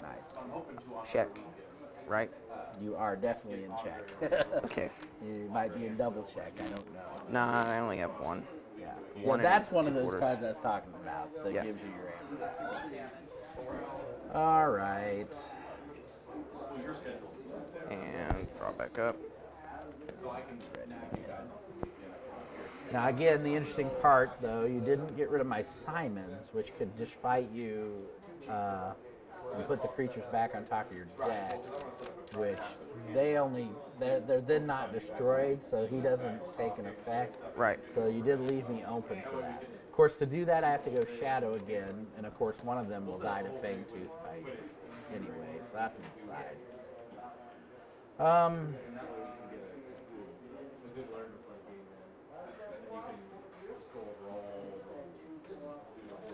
Nice. Check. Right? You are definitely in check. Okay. You might be in double check, I don't know. Nah, I only have 1. Yeah. One Well, that's and one of 2 those quarters. cards I was talking about that Yeah. gives you your amber. All right. And draw back up. Now, again, the interesting part, though, you didn't get rid of my Simons, which could just fight you and put the creatures back on top of your deck, which they're then not destroyed, so he doesn't take an effect. Right. So you did leave me open for that. Of course, to do that, I have to go Shadow again, and of course, one of them will die to Fangtooth fight anyway, so I have to decide.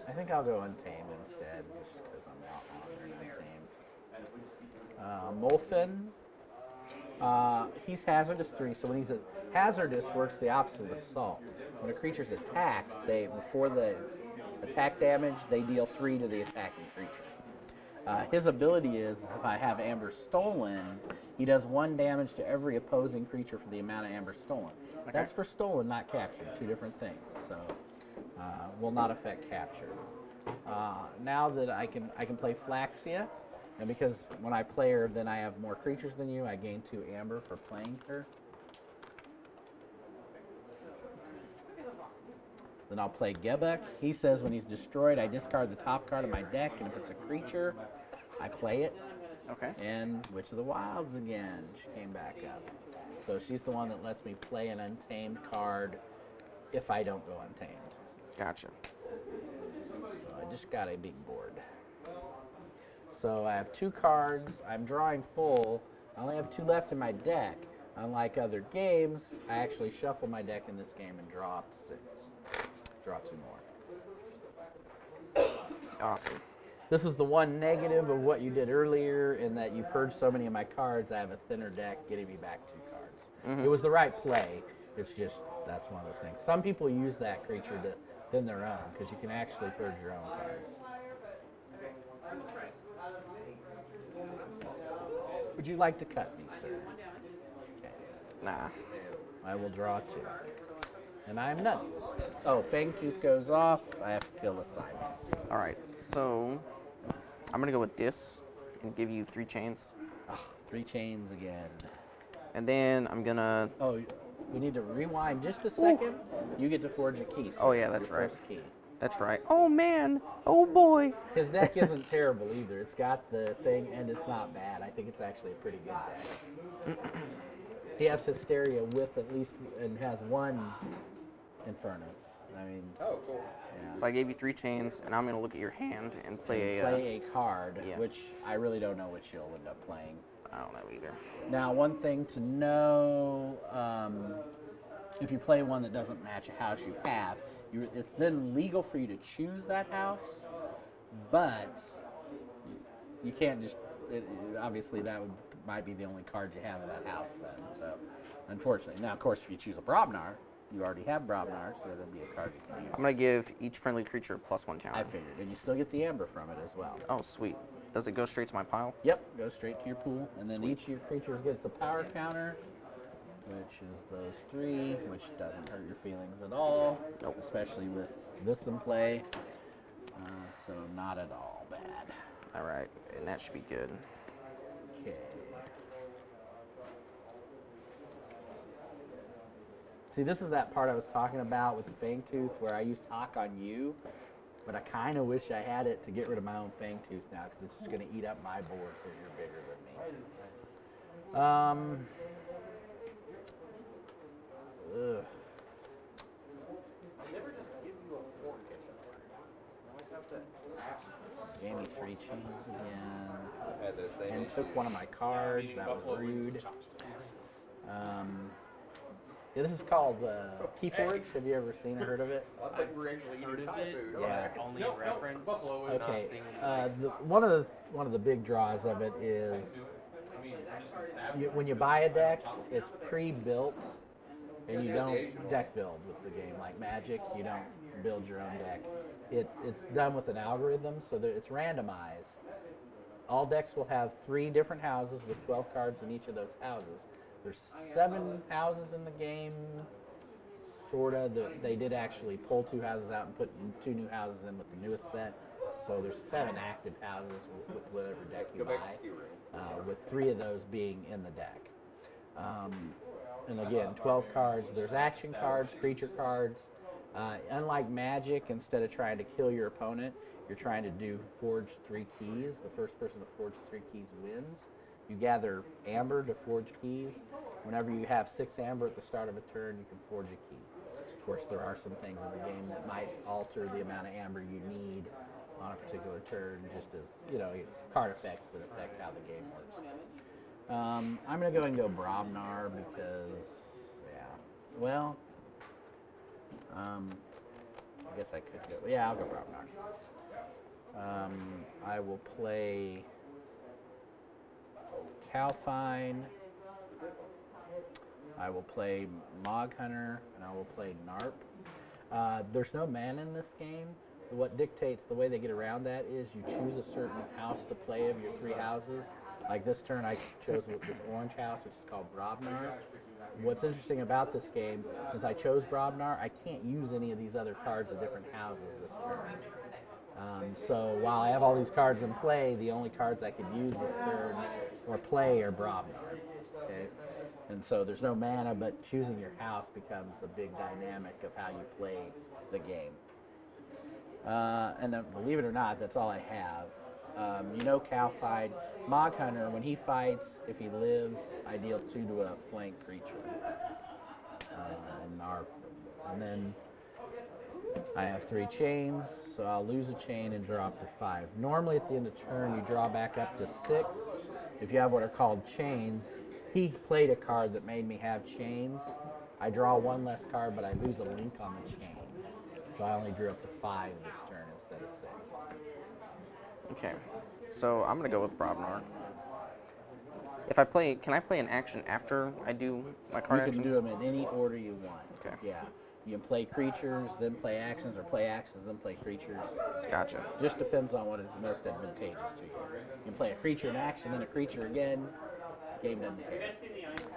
I think I'll go Untamed instead, just because I'm out on Untamed. Molfen He's hazardous 3, so when he's hazardous, works the opposite of assault. When a creature's attacked, before the attack damage, they deal 3 to the attacking creature. His ability is if I have Amber stolen, he does 1 damage to every opposing creature for the amount of Amber stolen. Okay. That's for stolen, not captured. 2 different things. So will not affect capture. Now that I can play Flaxia, and because when I play her, then I have more creatures than you. I gain 2 Amber for playing her. Then I'll play Gebek. He says when he's destroyed, I discard the top card of my deck, and if it's a creature, I play it. Okay. And Witch of the Wilds again. She came back up. So she's the one that lets me play an untamed card if I don't go untamed. Gotcha. So I just got a big board. So I have 2 cards. I'm drawing full. I only have 2 left in my deck. Unlike other games, I actually shuffle my deck in this game and draw up to 6. Draw 2 more. Awesome. This is the one negative of what you did earlier in that you purged so many of my cards. I have a thinner deck getting me back 2 cards. It was the right play. It's just, that's one of those things. Some people use that creature to thin their own because you can actually purge your own cards. Would you like to cut me, sir? Okay. Nah. I will draw 2. And I'm none. Oh, Fangtooth goes off. I have to kill a Simon. All right. So I'm gonna go with this and give you 3 chains, 3 chains again. and then I'm gonna. Oh, we need to rewind just a second. You get to forge a key. Sir. Oh, yeah, that's Your right. First key. That's right. Oh man. Oh boy. His deck isn't terrible either. It's got the thing, and it's not bad. I think it's actually a pretty good deck. He has Hysteria with at least, and has 1 Infernus. I mean, Oh, cool. yeah. So I gave you 3 chains, and I'm gonna look at your hand and play a. Play a card, yeah. which I really don't know which you'll end up playing. I don't know either. Now, one thing to know, if you play one that doesn't match a house you have, it's then legal for you to choose that house, but you can't just, obviously that might be the only card you have in that house then, so unfortunately. Now, of course, if you choose a Brobnar, you already have Brobnar, so there'll be a card you can use. I'm gonna give each friendly creature a +1 counter. I figured, and you still get the Amber from it as well. Oh, sweet. Does it go straight to my pile? Yep, goes straight to your pool, and then Sweet. each of your creatures gets a power counter, which is those 3, which doesn't hurt your feelings at all, Nope. especially with this in play. So not at all bad. All right, and that should be good. Okay. See, this is that part I was talking about with the Fangtooth, where I used Hawk on you, but I kind of wish I had it to get rid of my own Fangtooth now, because it's just going to eat up my board because you're bigger than me. Ugh. I never just give you a board game. I always have to ask. Gave me 3 chains again. I had the same. And took one of my cards. That was rude. Yeah, this is called KeyForge. Have you ever seen or heard of it? I thought you were actually eating Thai food. Yeah. Only in reference. Okay. One of the big draws of it is when you buy a deck, it's pre-built, and you don't deck build with the game. Like Magic, you don't build your own deck. It's done with an algorithm, so that it's randomized. All decks will have 3 different houses with 12 cards in each of those houses. There's 7 houses in the game, sorta. They did actually pull 2 houses out and put 2 new houses in with the newest set. So there's 7 active houses with whatever deck you Go back buy, to ski room. with 3 of those being in the deck. And again, 12 cards. There's action cards, creature cards. Unlike Magic, instead of trying to kill your opponent, you're trying to do forge 3 keys. The first person to forge 3 keys wins. You gather Amber to forge keys. Whenever you have 6 Amber at the start of a turn, you can forge a key. Of course, there are some things in the game that might alter the amount of Amber you need on a particular turn, just as, card effects that affect how the game works. I'm going to go and go Brobnar because, well, I guess I could go. Yeah, I'll go Brobnar. I will play Calfine, I will play Mog Hunter, and I will play Narp. There's no mana in this game. What dictates the way they get around that is you choose a certain house to play of your 3 houses. Like this turn, I chose this orange house, which is called Brobnar. What's interesting about this game, since I chose Brobnar, I can't use any of these other cards of different houses this turn. So while I have all these cards in play, the only cards I can use this turn or play are Brobnar. Okay? And so there's no mana, but choosing your house becomes a big dynamic of how you play the game. And believe it or not, that's all I have. Cowfied. Mog Hunter, when he fights, if he lives, I deal 2 to a flank creature. And then I have 3 chains, so I'll lose a chain and draw up to 5. Normally at the end of turn, you draw back up to 6. If you have what are called chains, he played a card that made me have chains. I draw 1 less card, but I lose a link on the chain. So I only drew up to 5 this turn instead of 6. Okay, so I'm gonna go with Brobnar. If I play, can I play an action after I do my card actions? You can do them in any order you want. Okay. Yeah. You can play creatures, then play actions, or play actions, then play creatures. Gotcha. Just depends on what is most advantageous to you. You can play a creature in action, then a creature again. Game doesn't care.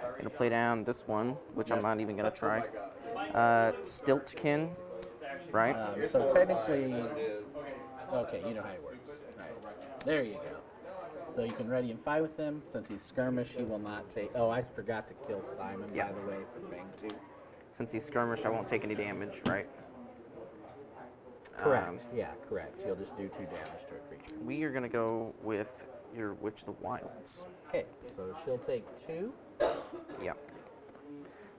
I'm gonna play down this one, which I'm not even gonna try. Stiltkin, right? So technically, okay, you know how it works. Right. There you go. So you can ready and fight with him. Since he's skirmish, he will not take. Oh, I forgot to kill Simon, by the way, for Fang 2. Since he's skirmish, I won't take any damage, right? Correct. Yeah, correct. You'll just do 2 damage to a creature. We are gonna go with your Witch of the Wilds. Okay, so she'll take 2. Yeah.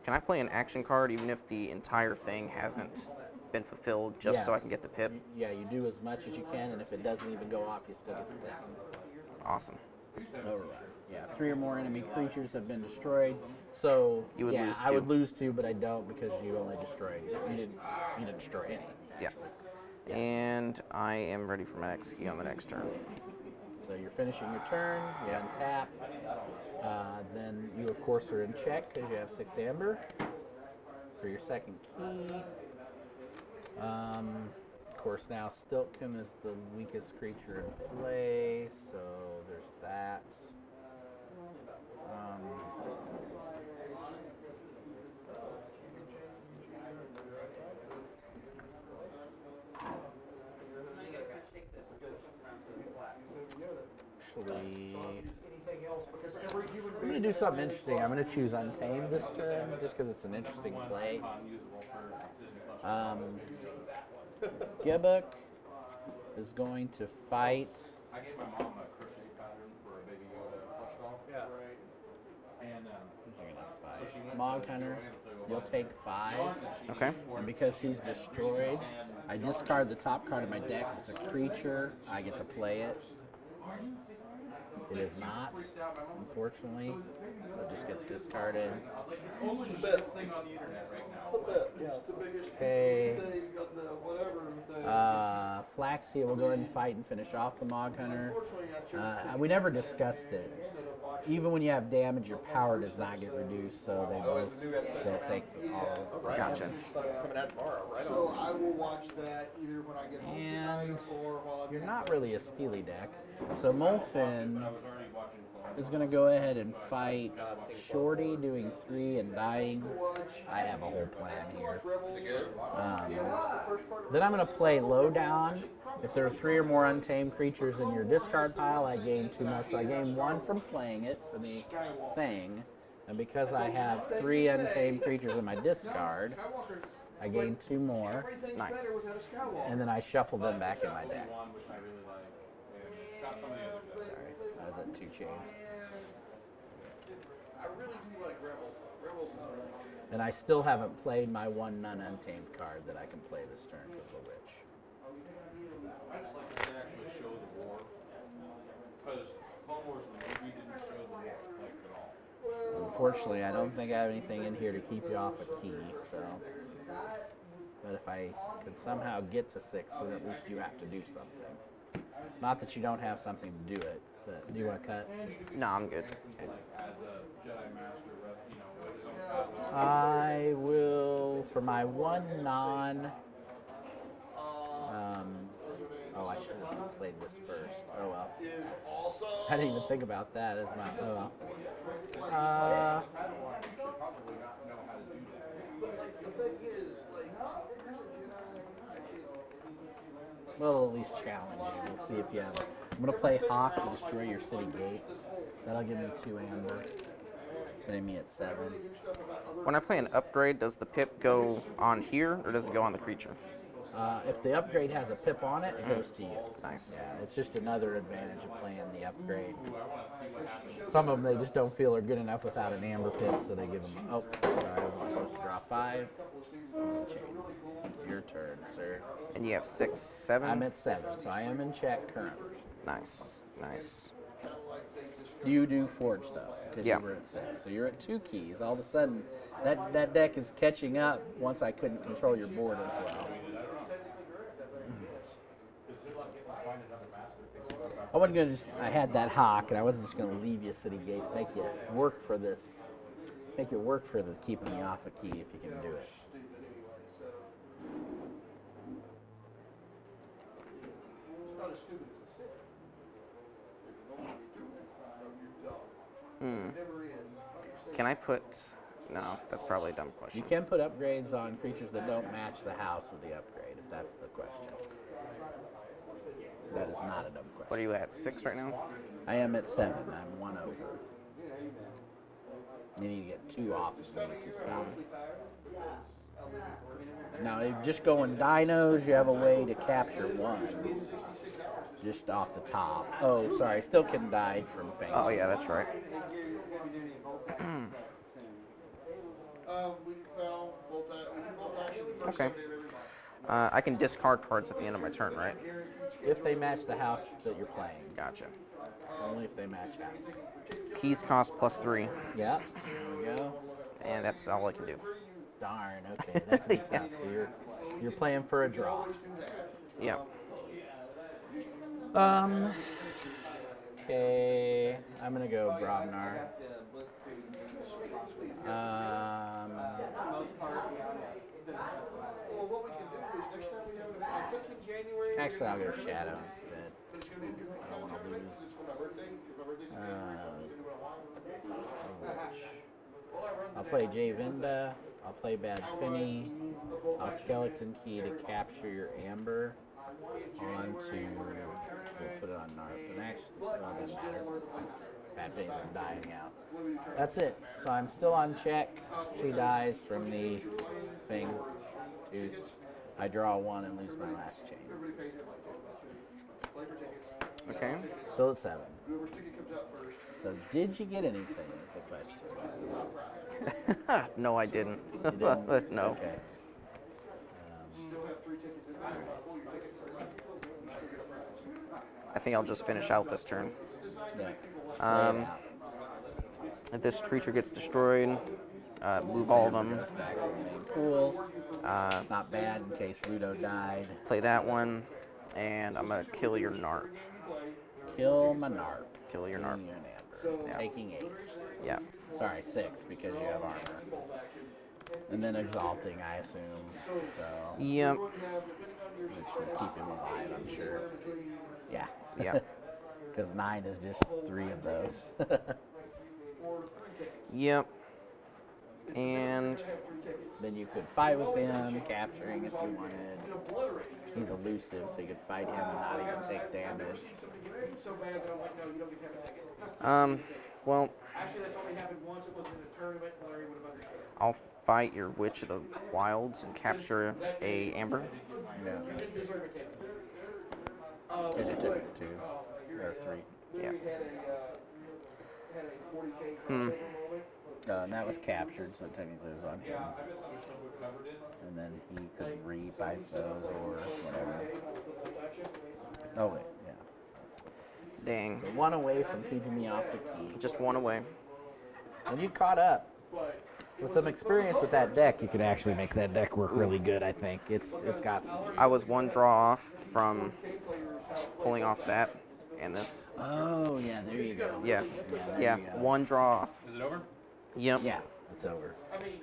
Can I play an action card even if the entire thing hasn't been fulfilled, just so I can get the pip? Yeah, you do as much as you can, and if it doesn't even go off, you still get the pip. Awesome. Override. Yeah, 3 or more enemy creatures have been destroyed. So You would lose I 2. would lose 2, but I don't because you only destroyed. You didn't destroy any. Yeah. Yes. And I am ready for my next key on the next turn. So you're finishing your turn. You untap. Then you of course are in check because you have 6 amber for your second key. Of course, now Stiltkin is the weakest creature in play, so there's that. Actually, I'm going to do something interesting. I'm going to choose Untamed this turn, just because it's an interesting play. Gibbuk is going to fight. I gave my mom a crochet pattern for a baby Yoda plush doll. Yeah. Right. And Mog Hunter, you'll take 5. Okay. And because he's destroyed, I discard the top card of my deck. If it's a creature, I get to play it. It is not, unfortunately, so it just gets discarded. Only the best thing on the internet right now. Okay. Flaxia will go ahead and fight and finish off the Mog Hunter. We never discussed it. Even when you have damage, your power does not get reduced, so they both still take all of it. Gotcha. Coming out tomorrow, right? So I will watch that either when I get home And tonight or while I'm you're in not really a steely deck. So Molfin is going to go ahead and fight Shorty, doing 3 and dying. I have a whole plan here. Then I'm going to play Lowdown. If there are 3 or more untamed creatures in your discard pile, I gain 2 more. So I gain 1 from playing it for the thing. And because I have 3 untamed creatures in my discard, I gain 2 more. Nice. And then I shuffle them back in my deck. Sorry, I was at 2 chains. I really do like Rebels. Rebels is really good. And I still haven't played my 1 none untamed card that I can play this turn because of the witch. I just like that they actually show the war. Because Clone Wars, the movie, didn't show the war, like, at all. Unfortunately, I don't think I have anything in here to keep you off a key, so. But if I could somehow get to 6, then at least you have to do something. Not that you don't have something to do it, but do you want to cut? No, I'm good. Okay. As a Jedi Master, you know, with his own power, I will, for my one non. Oh, I should have played this first. Oh well. I didn't even think about that as my. Oh well. Well, at least challenge you. We'll see if you have. I'm gonna play Hawk to destroy your city gates. That'll give me 2 amber. Putting me at 7. When I play an upgrade, does the pip go on here or does it go on the creature? If the upgrade has a pip on it, it goes to you. Nice. Yeah, it's just another advantage of playing the upgrade. Some of them they just don't feel are good enough without an amber pip, so they give them. Oh, sorry, I wasn't supposed to draw 5. Your turn, sir. And you have 6, 7? I'm at 7, so I am in check currently. Nice, nice. You do Forge though, because Yeah. you were at 6, so you're at 2 keys. All of a sudden, that deck is catching up once I couldn't control your board as well. I wasn't gonna I had that Hawk, and I wasn't just gonna leave you City Gates. Make you work for this. Make you work for the keeping me off a key if you can do it. Can I put... No, that's probably a dumb question. You can put upgrades on creatures that don't match the house of the upgrade, if that's the question. That is not a dumb question. What are you at, 6 right now? I am at 7. I'm 1 over. You need to get 2 off of me to stop. Now, if just going dinos, you have a way to capture 1. Just off the top. Oh, sorry. Still can die from Fang. Oh, yeah, that's right. Okay. I can discard cards at the end of my turn, right? If they match the house that you're playing. Gotcha. Only if they match house. Keys cost +3, Yeah. There we go. and that's all I can do. Darn. Okay. That could be tough. So you're playing for a draw. Yeah. Okay. I'm gonna go Brobnar. Actually, I'll go Shadow instead. I don't want to lose. I'll play Javinda. I'll play Bad Penny. I'll Skeleton Key to capture your Amber onto. We'll put it on Narth. And actually, well, it doesn't matter. Bad Penny's dying out. That's it. So I'm still on check. She dies from the thing. Tooth. I draw 1 and lose my last chain. Okay. Still at 7. So did you get anything is the question. No, I didn't. You didn't? No. Okay. I think I'll just finish out this turn. Yeah. If this creature gets destroyed, move all of them. Cool. Not bad in case Ludo died. Play that one, and I'm gonna kill your Narp. Kill my Narp. Kill your Narp. Giving you an Amber. Yeah. Taking 8. Yeah. Sorry, 6 because you have armor. And then exalting, I assume. So. Yep. Which would keep him alive, I'm sure. Yeah. Yeah. Because 9 is just 3 of those. Yep. And then you could fight with him, capturing if you wanted. He's elusive, so you could fight him and not even take damage. well, I'll fight your Witch of the Wilds and capture a Amber. Yeah. Because you took it 2 or 3. Yeah. And that was captured, so technically it was on him. And then he could reap, I suppose, or whatever. Oh, wait, yeah. Dang. So 1 away from keeping me off the key. Just 1 away. And you caught up. With some experience with that deck, you could actually make that deck work really good, I think. It's got some. I was 1 draw off from pulling off that and this. Oh, yeah, there you go. Yeah. there Yeah. you go. 1 draw off. Is it over? Yep. Yeah, it's over. I mean,